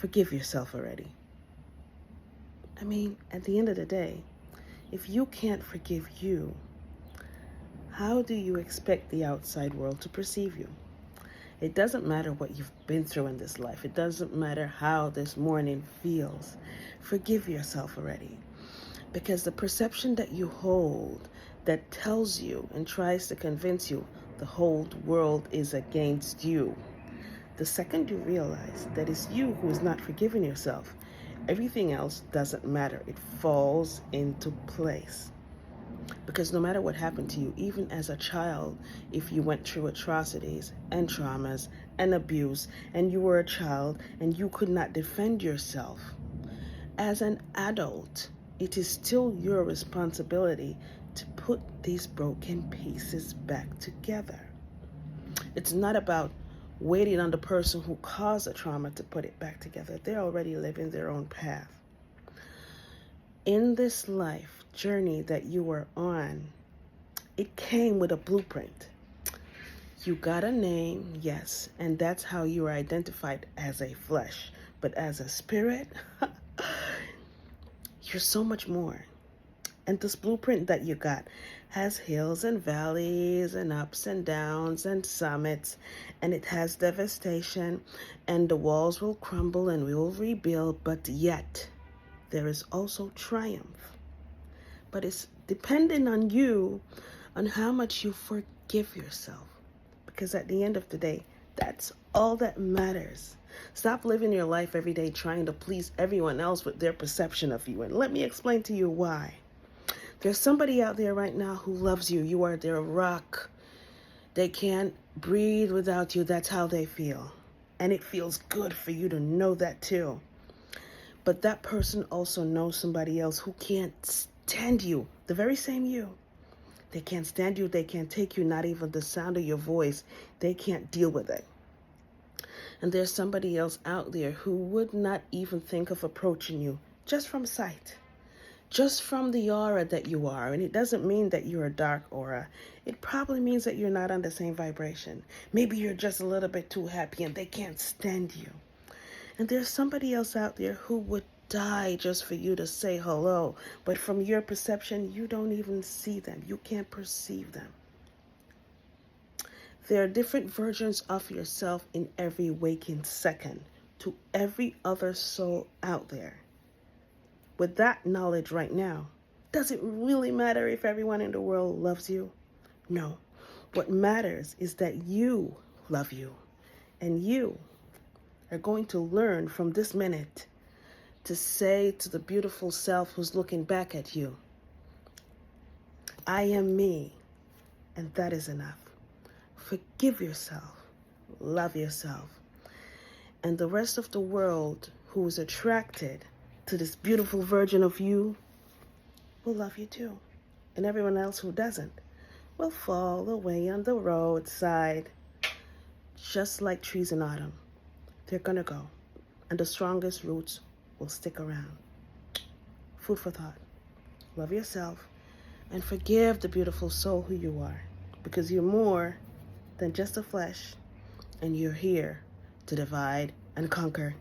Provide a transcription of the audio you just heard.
Forgive yourself already. I mean, at the end of the day, if you can't forgive you, how do you expect the outside world to perceive you? It doesn't matter what you've been through in this life. It doesn't matter how this morning feels. Forgive yourself already. Because the perception that you hold that tells you and tries to convince you the whole world is against you, the second you realize that it's you who is not forgiving yourself, everything else doesn't matter. It falls into place. Because no matter what happened to you, even as a child, if you went through atrocities and traumas and abuse, and you were a child and you could not defend yourself, as an adult, it is still your responsibility to put these broken pieces back together. It's not about waiting on the person who caused the trauma to put it back together. They're already living their own path. In this life journey that you were on, it came with a blueprint. You got a name, yes, and that's how you were identified as a flesh. But as a spirit, you're so much more. And this blueprint that you got has hills and valleys and ups and downs and summits, and it has devastation, and the walls will crumble and we will rebuild, but yet there is also triumph. But it's dependent on you, on how much you forgive yourself. Because at the end of the day, that's all that matters. Stop living your life every day trying to please everyone else with their perception of you. And let me explain to you why. There's somebody out there right now who loves you. You are their rock. They can't breathe without you. That's how they feel. And it feels good for you to know that too. But that person also knows somebody else who can't stand you, the very same you. They can't stand you. They can't take you, not even the sound of your voice. They can't deal with it. And there's somebody else out there who would not even think of approaching you just from sight, just from the aura that you are. And it doesn't mean that you're a dark aura. It probably means that you're not on the same vibration. Maybe you're just a little bit too happy and they can't stand you. And there's somebody else out there who would die just for you to say hello. But from your perception, you don't even see them. You can't perceive them. There are different versions of yourself in every waking second to every other soul out there. With that knowledge right now, does it really matter if everyone in the world loves you? No. What matters is that you love you, and you are going to learn from this minute to say to the beautiful self who's looking back at you, I am me, and that is enough. Forgive yourself, love yourself, and the rest of the world who is attracted to this beautiful version of you will love you too. And everyone else who doesn't will fall away on the roadside, just like trees in autumn. They're gonna go, and the strongest roots will stick around. Food for thought. Love yourself and forgive the beautiful soul who you are, because you're more than just a flesh, and you're here to divide and conquer.